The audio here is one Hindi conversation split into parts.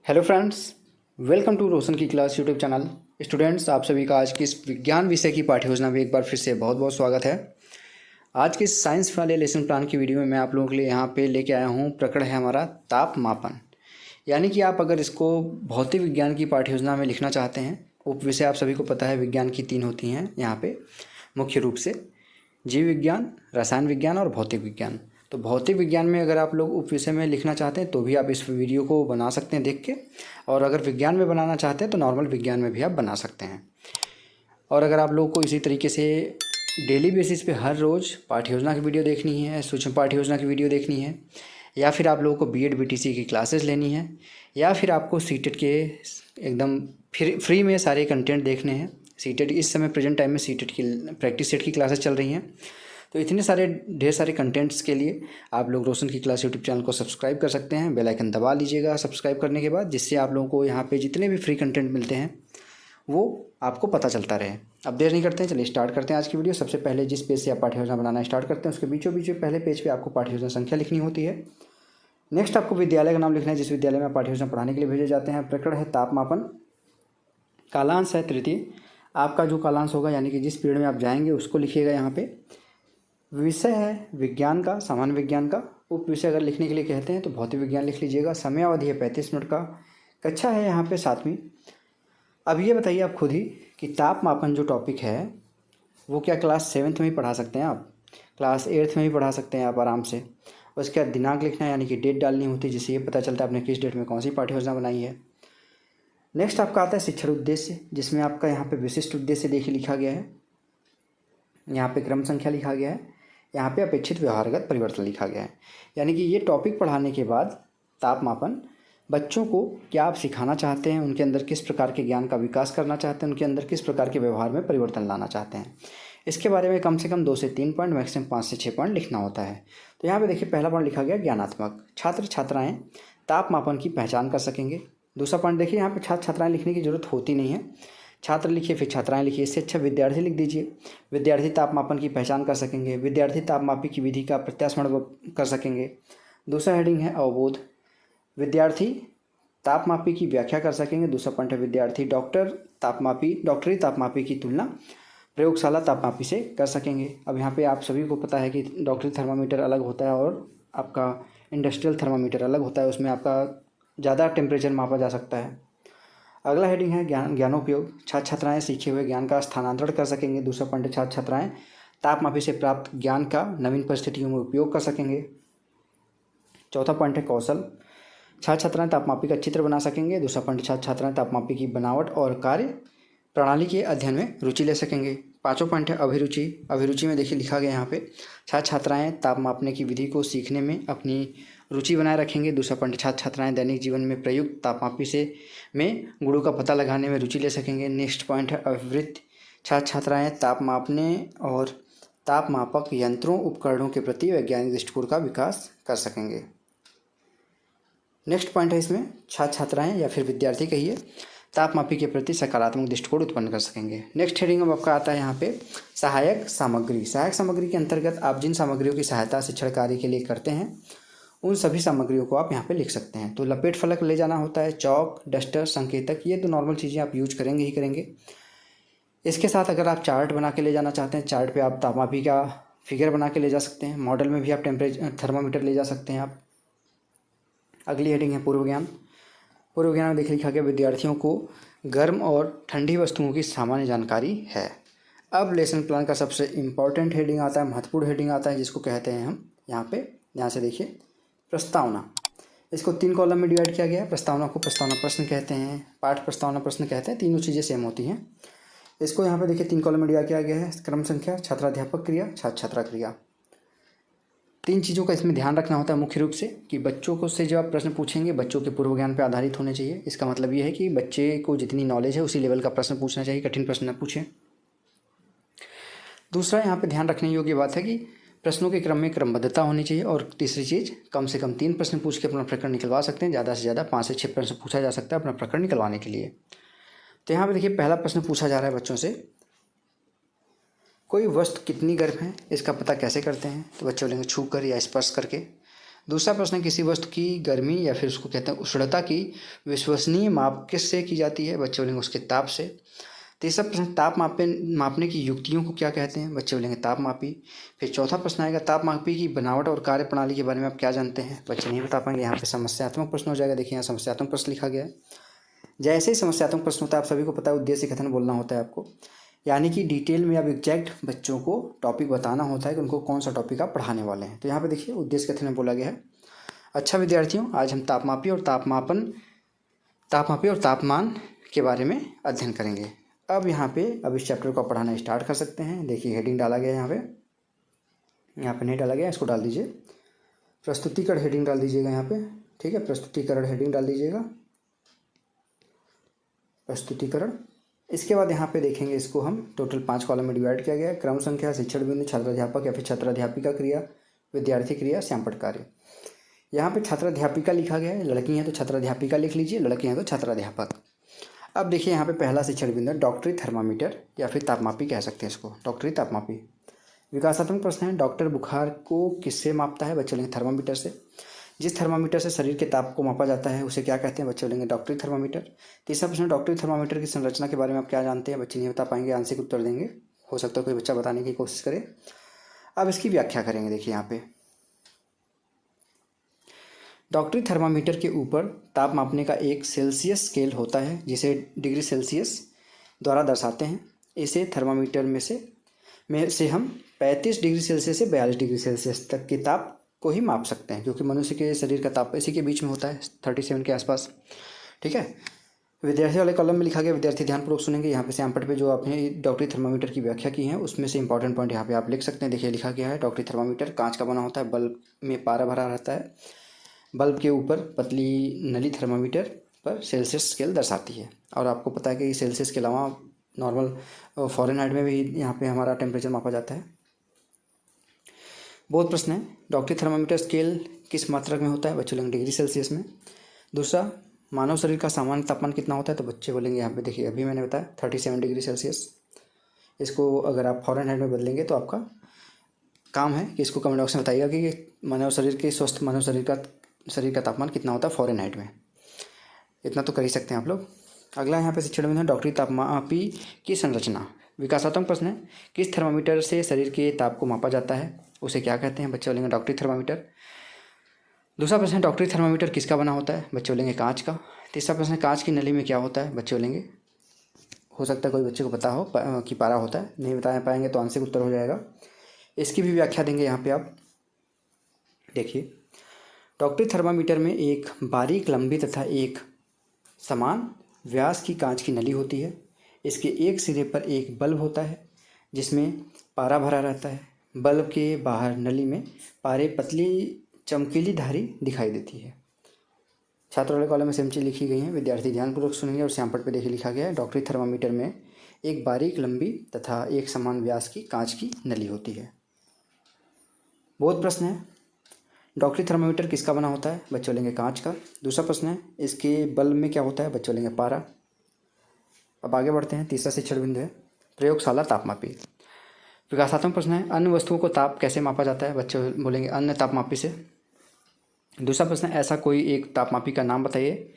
हेलो फ्रेंड्स, वेलकम टू रोशन की क्लास यूट्यूब चैनल। स्टूडेंट्स, आप सभी का आज की इस विज्ञान विषय की पाठ्य योजना में एक बार फिर से बहुत बहुत स्वागत है। आज के साइंस वाले लेसन प्लान की वीडियो में मैं आप लोगों के लिए यहाँ पे लेके आया हूँ। प्रकरण है हमारा तापमापन। यानी कि आप अगर इसको भौतिक विज्ञान की पाठ्य योजना में लिखना चाहते हैं, उप विषय आप सभी को पता है विज्ञान की 3 होती हैं यहाँ पे मुख्य रूप से, जीव विज्ञान, रसायन विज्ञान और भौतिक विज्ञान। तो भौतिक विज्ञान में अगर आप लोग उप विषय में लिखना चाहते हैं तो भी आप इस वीडियो को बना सकते हैं देख के, और अगर विज्ञान में बनाना चाहते हैं तो नॉर्मल विज्ञान में भी आप बना सकते हैं। और अगर आप लोगों को इसी तरीके से डेली बेसिस पे हर रोज़ पाठ्य योजना की वीडियो देखनी है, सूक्ष्म पाठ्य योजना की वीडियो देखनी है, या फिर आप लोगों को बीएड बीटीसी की क्लासेस लेनी है, या फिर आपको सीटेट के एकदम फ्री में सारे कंटेंट देखने हैं। सीटेट इस समय प्रेजेंट टाइम में सीटेट की प्रैक्टिस सेट की क्लासेस चल रही हैं। तो इतने सारे ढेर सारे कंटेंट्स के लिए आप लोग रोशन की क्लास यूट्यूब चैनल को सब्सक्राइब कर सकते हैं। बेल आइकन दबा लीजिएगा सब्सक्राइब करने के बाद, जिससे आप लोगों को यहाँ पे जितने भी फ्री कंटेंट मिलते हैं वो आपको पता चलता रहे। अब देर नहीं करते हैं, चलिए स्टार्ट करते हैं आज की वीडियो। सबसे पहले जिस पेज से आप पाठ्य योजना बनाना स्टार्ट करते हैं उसके बीचों बीच पहले पेज पे आपको पाठ्य योजना संख्या लिखनी होती है। नेक्स्ट आपको विद्यालय का नाम लिखना है जिस विद्यालय में पाठ्य योजना पढ़ाने के लिए भेजे जाते हैं। प्रकरण है तापमापन, कालांश है तृतीय। आपका जो कालांश होगा यानी कि जिस पीरियड में आप जाएंगे उसको लिखिएगा यहाँ पे। विषय है विज्ञान का, सामान्य विज्ञान का। उप विषय अगर लिखने के लिए कहते हैं तो भौतिक विज्ञान लिख लीजिएगा। समय अवधि है 35 मिनट का। कक्षा है यहाँ पे 7वीं। अब ये बताइए आप खुद ही कि तापमापन जो टॉपिक है वो क्या क्लास 7th में ही पढ़ा सकते हैं आप, क्लास 8th में भी पढ़ा सकते हैं आप आराम से। उसके बाद दिनांक लिखना है यानी कि डेट डालनी होती है, जिससे ये पता चलता है आपने किस डेट में कौन सी पाठ्य योजना बनाई है। नेक्स्ट आपका आता है शिक्षण उद्देश्य, जिसमें आपका यहाँ पे विशिष्ट उद्देश्य देखिए लिखा गया है। यहाँ पे क्रम संख्या लिखा गया है, यहाँ पे अपेक्षित व्यवहारगत परिवर्तन लिखा गया है। यानी कि ये टॉपिक पढ़ाने के बाद तापमापन बच्चों को क्या आप सिखाना चाहते हैं, उनके अंदर किस प्रकार के ज्ञान का विकास करना चाहते हैं, उनके अंदर किस प्रकार के व्यवहार में परिवर्तन लाना चाहते हैं, इसके बारे में कम से कम 2 से 3 पॉइंट, मैक्सिमम 5 से 6 पॉइंट लिखना होता है। तो यहाँ पे देखिए पहला पॉइंट लिखा गया ज्ञानात्मक। छात्र छात्राएँ तापमापन की पहचान कर सकेंगे। दूसरा पॉइंट देखिए यहाँ पे छात्र छात्राएँ लिखने की जरूरत होती नहीं है, छात्र लिखिए फिर छात्राएं लिखिए। इससे अच्छा विद्यार्थी लिख दीजिए। विद्यार्थी तापमापन की पहचान कर सकेंगे, विद्यार्थी तापमापी की विधि का प्रत्यास्मरण कर सकेंगे। दूसरा हेडिंग है अवबोध, विद्यार्थी तापमापी की व्याख्या कर सकेंगे। दूसरा पॉइंट है विद्यार्थी डॉक्टरी तापमापी की तुलना प्रयोगशाला तापमापी से कर सकेंगे। अब यहाँ पे आप सभी को पता है कि डॉक्टरी थर्मामीटर अलग होता है और आपका इंडस्ट्रियल थर्मामीटर अलग होता है, उसमें आपका ज़्यादा टेम्परेचर मापा जा सकता है। अगला हेडिंग है ज्ञानोपयोग, छात्र छात्राएँ सीखे हुए ज्ञान का स्थानांतरण कर सकेंगे। दूसरा पॉइंट है छात्र छात्राएँ तापमापी से प्राप्त ज्ञान का नवीन परिस्थितियों में उपयोग कर सकेंगे। चौथा पॉइंट है कौशल, छात्र छात्राएँ तापमापी का चित्र बना सकेंगे। दूसरा पॉइंट छात्र छात्राएँ तापमापी की बनावट और कार्य प्रणाली के अध्ययन में रुचि ले सकेंगे। पाँचों पॉइंट है अभिरुचि। अभिरुचि में देखिए लिखा गया यहाँ पे छात्र छात्राएँ ताप मापने की विधि को सीखने में अपनी रुचि बनाए रखेंगे। दूसरा पॉइंट छात्र छात्राएँ दैनिक जीवन में प्रयुक्त तापमापी से में गुणों का पता लगाने में रुचि ले सकेंगे। नेक्स्ट पॉइंट है अभिवृत्ति, छात्र छात्राएँ ताप मापने और तापमापक यंत्रों उपकरणों के प्रति वैज्ञानिक दृष्टिकोण का विकास कर सकेंगे। नेक्स्ट पॉइंट है इसमें छात्र छात्राएँ या फिर विद्यार्थी कहिए तापमापी के प्रति सकारात्मक दृष्टिकोण उत्पन्न कर सकेंगे। नेक्स्ट हेडिंग अब आपका आता है यहाँ पे सहायक सामग्री। सहायक सामग्री के अंतर्गत आप जिन सामग्रियों की सहायता शिक्षण कार्य के लिए करते हैं उन सभी सामग्रियों को आप यहाँ पे लिख सकते हैं। तो लपेट फलक ले जाना होता है, चौक, डस्टर, संकेतक, ये तो नॉर्मल चीज़ें आप यूज करेंगे ही करेंगे। इसके साथ अगर आप चार्ट बना के ले जाना चाहते हैं, चार्ट पे आप तापमापी का फिगर बना के ले जा सकते हैं। मॉडल में भी आप थर्मामीटर ले जा सकते हैं आप। अगली हेडिंग है पूर्व ज्ञान। पूर्व ज्ञान में देख लिखा गया विद्यार्थियों को गर्म और ठंडी वस्तुओं की सामान्य जानकारी है। अब लेसन प्लान का सबसे इम्पॉर्टेंट हेडिंग आता है, महत्वपूर्ण हेडिंग आता है, जिसको कहते हैं हम यहाँ पे, यहाँ से देखिए प्रस्तावना। इसको 3 कॉलम में डिवाइड किया गया है। प्रस्तावना को प्रस्तावना प्रश्न कहते हैं, पाठ प्रस्तावना प्रश्न कहते हैं, तीनों चीज़ें सेम होती हैं। इसको यहाँ पे देखिए 3 कॉलम में डिवाइड किया गया है। क्रम संख्या, छात्राध्यापक क्रिया, छात्र छात्रा क्रिया। 3 चीज़ों का इसमें ध्यान रखना होता है मुख्य रूप से कि बच्चों को से जब आप प्रश्न पूछेंगे बच्चों के पूर्व ज्ञान पर आधारित होने चाहिए। इसका मतलब ये है कि बच्चे को जितनी नॉलेज है उसी लेवल का प्रश्न पूछना चाहिए, कठिन प्रश्न न पूछें। दूसरा यहाँ पे ध्यान रखने योग्य बात है कि प्रश्नों के क्रम में क्रमबद्धता होनी चाहिए। और तीसरी चीज़, कम से कम 3 प्रश्न पूछ के अपना प्रकरण निकलवा सकते हैं, ज़्यादा से ज़्यादा 5 से 6 प्रश्न पूछा जा सकता है अपना प्रकरण निकलवाने के लिए। तो यहाँ पे देखिए पहला प्रश्न पूछा जा रहा है बच्चों से, कोई वस्तु कितनी गर्म है इसका पता कैसे करते हैं? तो बच्चे बोलेंगे छू कर या स्पर्श करके। दूसरा प्रश्न है, किसी वस्तु की गर्मी या फिर उसको कहते हैं उष्णता की विश्वसनीय माप किससे की जाती है? बच्चे बोलेंगे उसके ताप से। तीसरा प्रश्न, ताप मापने की युक्तियों को क्या कहते हैं? बच्चे बोलेंगे ताप मापी। फिर चौथा प्रश्न आएगा, ताप मापी की बनावट और कार्य प्रणाली के बारे में आप क्या जानते हैं? बच्चे नहीं बता पाएंगे। यहाँ पे समस्यात्मक प्रश्न हो जाएगा। देखिए यहाँ समस्यात्मक प्रश्न लिखा गया है। जैसे ही समस्यात्मक प्रश्न होता है, आप सभी को पता है उद्देश्य कथन बोलना होता है आपको, यानी कि डिटेल में अब एग्जैक्ट बच्चों को टॉपिक बताना होता है कि उनको कौन सा टॉपिक आप पढ़ाने वाले हैं। तो यहाँ पे देखिए उद्देश्य कथन में बोला गया है। अच्छा विद्यार्थियों, आज हम तापमापी और तापमान के बारे में अध्ययन करेंगे। अब यहाँ पे अब इस चैप्टर को पढ़ाना स्टार्ट कर सकते हैं। देखिए हेडिंग डाला गया है यहाँ पे नहीं डाला गया, इसको डाल दीजिए। प्रस्तुतिकरण हेडिंग डाल दीजिएगा यहाँ पे, ठीक है। प्रस्तुतिकरण हेडिंग डाल दीजिएगा, प्रस्तुतिकरण। इसके बाद यहाँ पे देखेंगे, इसको हम टोटल 5 कॉलम में डिवाइड किया गया है। क्रम संख्या, शिक्षण बिंदु, छात्राध्यापक या फिर छात्राध्यापिका क्रिया, विद्यार्थी क्रिया, श्यामपट्ट कार्य। यहाँ पे छात्राध्यापिका लिखा गया है, लड़की हैं तो छात्राध्यापिका लिख लीजिए, लड़के हैं तो छात्राध्यापक। अब देखिए यहाँ पे पहला शिक्षण बिंदु डॉक्टरी थर्मामीटर या फिर तापमापी कह सकते हैं इसको, डॉक्टरी तापमापी। विकासात्मक प्रश्न है, डॉक्टर बुखार को किससे मापता है? बच्चे बोलेंगे थर्मामीटर से। जिस थर्मामीटर से शरीर के ताप को मापा जाता है उसे क्या कहते हैं? बच्चे बोलेंगे डॉक्टरी थर्मामीटर। तीसरा प्रश्न, डॉक्टरी थर्मामीटर की संरचना के बारे में आप क्या जानते हैं? बच्चे नहीं बता पाएंगे, आंशिक उत्तर देंगे। हो सकता है कोई बच्चा बताने की कोशिश करे। अब इसकी व्याख्या करेंगे। देखिए यहाँ पे डॉक्टरी थर्मामीटर के ऊपर ताप मापने का एक सेल्सियस स्केल होता है जिसे डिग्री सेल्सियस द्वारा दर्शाते हैं। इसे थर्मामीटर में से हम 35 डिग्री सेल्सियस से 42 डिग्री सेल्सियस तक के ताप को ही माप सकते हैं, क्योंकि मनुष्य के शरीर का ताप इसी के बीच में होता है, 37 के आसपास, ठीक है। विद्यार्थी वाले कॉलम में लिखा गया, विद्यार्थी ध्यानपूर्वक सुनेंगे। यहाँ पे श्यामपट्ट पे जो आपने डॉक्टरी थर्मामीटर की व्याख्या की है उसमें से इंपॉर्टेंट पॉइंट यहाँ पे आप लिख सकते हैं। देखिए लिखा गया है, डॉक्टरी थर्मामीटर कांच का बना होता है, बल्ब में पारा भरा रहता है, बल्ब के ऊपर पतली नली थर्मामीटर पर सेल्सियस स्केल दर्शाती है। और आपको पता है कि सेल्सियस के अलावा नॉर्मल फ़ारेनहाइट में भी यहाँ पे हमारा टेम्परेचर मापा जाता है। बहुत प्रश्न है, डॉक्टरी थर्मामीटर स्केल किस मात्रक में होता है? बच्चे बोलेंगे डिग्री सेल्सियस में। दूसरा, मानव शरीर का सामान्य तापमान कितना होता है? तो बच्चे बोलेंगे यहाँ पे देखिए अभी मैंने बताया 37 डिग्री सेल्सियस। इसको अगर आप फ़ारेनहाइट में बदलेंगे तो आपका काम है कि इसको कमेंट बॉक्स में बताइएगा कि मानव शरीर के स्वस्थ मानव शरीर का तापमान कितना होता है फ़ारेनहाइट में। इतना तो कर ही सकते हैं आप लोग। अगला यहाँ पे शिक्षण में है, डॉक्टरी तापमापी की संरचना। विकासात्मक प्रश्न है, किस थर्मामीटर से शरीर के ताप को मापा जाता है उसे क्या कहते हैं? बच्चे बोलेंगे डॉक्टरी थर्मामीटर। दूसरा प्रश्न है, डॉक्टरी थर्मामीटर किसका बना होता है? बच्चे बोलेंगे कांच का। तीसरा प्रश्न है, कांच की नली में क्या होता है? बच्चे बोलेंगे, हो सकता है कोई बच्चे को पता हो कि पारा होता है, नहीं बता पाएंगे तो आंशिक उत्तर हो जाएगा। इसकी भी व्याख्या देंगे यहाँ पे आप। देखिए डॉक्टरी थर्मामीटर में एक बारीक लंबी तथा एक समान व्यास की कांच की नली होती है। इसके एक सिरे पर एक बल्ब होता है जिसमें पारा भरा रहता है। बल्ब के बाहर नली में पारे पतली चमकीली धारी दिखाई देती है। छात्र वाले कॉलम में सेम चीज़ लिखी गई है, विद्यार्थी ध्यानपूर्वक सुनेंगे। और श्यामपट्ट पे देखिए लिखा गया है, डॉक्टरी थर्मामीटर में एक बारीक लंबी तथा एक समान व्यास की कांच की नली होती है। बहुत प्रश्न है, डॉक्टरी थर्मामीटर किसका बना होता है? बच्चे बोलेंगे कांच का। दूसरा प्रश्न है, इसके बल्ब में क्या होता है? बच्चे बोलेंगे पारा। अब आगे बढ़ते हैं, तीसरा शिक्षण बिंदु है प्रयोगशाला तापमापी। विकासात्मक प्रश्न है, अन्य वस्तुओं को ताप कैसे मापा जाता है? बच्चे बोलेंगे अन्य तापमापी से। दूसरा प्रश्न है, ऐसा कोई एक तापमापी का नाम बताइए,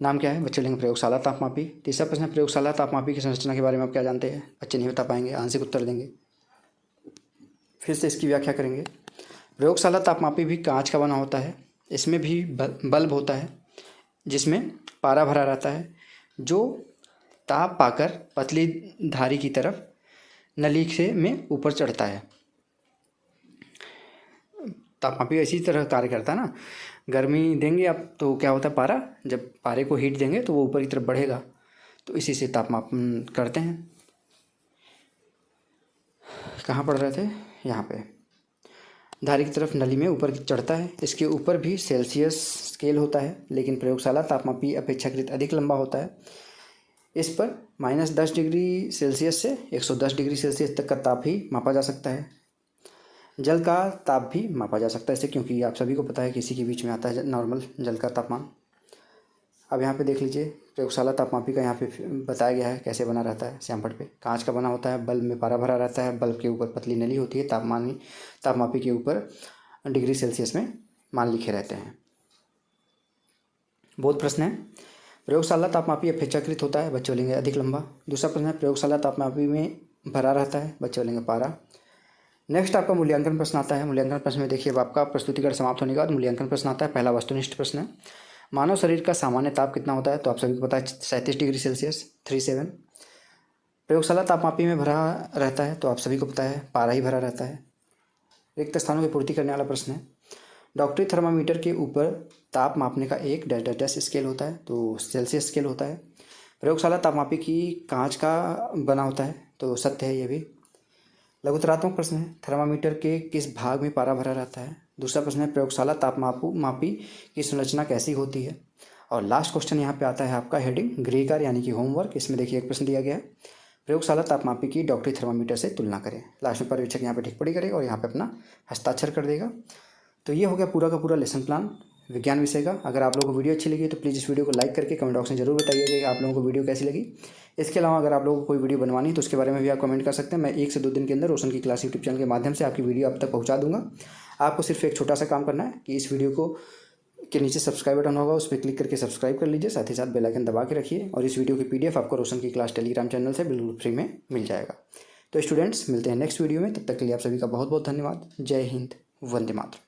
नाम क्या है? बच्चे बोलेंगे प्रयोगशाला तापमापी। तीसरा प्रश्न है, प्रयोगशाला तापमापी की संरचना के बारे में आप क्या जानते हैं? बच्चे नहीं बता पाएंगे, आंशिक उत्तर देंगे। फिर से इसकी व्याख्या करेंगे। प्रयोगशाला तापमापी भी कांच का बना होता है, इसमें भी बल्ब होता है जिसमें पारा भरा रहता है जो ताप पाकर पतली धारी की तरफ नली से में ऊपर चढ़ता है। तापमापी इसी तरह कार्य करता है ना, गर्मी देंगे आप तो क्या होता है, पारा जब पारे को हीट देंगे तो वो ऊपर की तरफ बढ़ेगा, तो इसी से तापमापन करते हैं। कहाँ पढ़ रहे थे? यहाँ पे धारी की तरफ नली में ऊपर चढ़ता है। इसके ऊपर भी सेल्सियस स्केल होता है, लेकिन प्रयोगशाला तापमापी अपेक्षाकृत अधिक लंबा होता है। इस पर -10 डिग्री सेल्सियस से 110 डिग्री सेल्सियस तक का ताप ही मापा जा सकता है। जल का ताप भी मापा जा सकता है इससे, क्योंकि आप सभी को पता है कि इसी के बीच में आता है नॉर्मल जल का तापमान। अब यहाँ पे देख लीजिए, प्रयोगशाला तापमापी का यहाँ पे बताया गया है कैसे बना रहता है। श्यामपट्ट पे कांच का बना होता है, बल्ब में पारा भरा रहता है, बल्ब के ऊपर पतली नली होती है, तापमापी के ऊपर डिग्री सेल्सियस में मान लिखे रहते हैं। बहुत प्रश्न है। प्रयोगशाला तापमापी अपेक्षाकृत होता है, बच्चे बोलेंगे अधिक लंबा। दूसरा प्रश्न है प्रयोगशाला तापमापी में भरा रहता है, बच्चे बोलेंगे पारा। नेक्स्ट आपका मूल्यांकन प्रश्न आता है। मूल्यांकन प्रश्न में देखिए, अब आपका प्रस्तुतिकरण समाप्त होने के बाद मूल्यांकन प्रश्न आता है। पहला वस्तुनिष्ठ प्रश्न है, मानव शरीर का सामान्य ताप कितना होता है? तो आप सभी को पता है 37 डिग्री सेल्सियस 37। प्रयोगशाला तापमापी में भरा रहता है, तो आप सभी को पता है पारा ही भरा रहता है। रिक्त स्थानों की पूर्ति करने वाला प्रश्न है, डॉक्टरी थर्मामीटर के ऊपर ताप मापने का एक डैश डैश डैश स्केल होता है, तो सेल्सियस स्केल होता है। प्रयोगशाला तापमापी की कांच का बना होता है, तो सत्य है ये भी। लघुतरात्मक प्रश्न है, थर्मामीटर के किस भाग में पारा भरा रहता है? दूसरा प्रश्न है प्रयोगशाला तापमापी की संरचना कैसी होती है? और लास्ट क्वेश्चन यहाँ पे आता है आपका हेडिंग गृहकार्य यानी कि होमवर्क। इसमें देखिए एक प्रश्न दिया गया है, प्रयोगशाला तापमापी की डॉक्टरी थर्मामीटर से तुलना करें। लास्ट में पर्यवेक्षक यहाँ पे टिप्पणी करेगा और यहाँ पे अपना हस्ताक्षर कर देगा। तो ये हो गया पूरा का पूरा लेसन प्लान विज्ञान विषय का। अगर आप लोगों को वीडियो अच्छी लगी तो प्लीज़ इस वीडियो को लाइक करके कमेंट बॉक्स में जरूर बताइएगा कि आप लोगों को वीडियो कैसी लगी। इसके अलावा अगर आप लोगों को कोई वीडियो बनवानी है तो उसके बारे में भी आप कमेंट कर सकते हैं। मैं 1 से 2 दिन के अंदर रोशन की क्लास यूट्यूब चैनल के माध्यम से आपकी वीडियो आप तक पहुँचा दूँगा। आपको सिर्फ एक छोटा सा काम करना है कि इस वीडियो को के नीचे सब्सक्राइब बटन होगा, उस पर क्लिक करके सब्सक्राइब कर लीजिए। साथ ही साथ बेल आइकन दबा के रखिए और इस वीडियो की PDF आपको रोशन की क्लास टेलीग्राम चैनल से बिल्कुल फ्री में मिल जाएगा। तो स्टूडेंट्स मिलते हैं नेक्स्ट वीडियो में, तब तक के लिए आप सभी का बहुत बहुत धन्यवाद। जय हिंद, वंदे मातरम।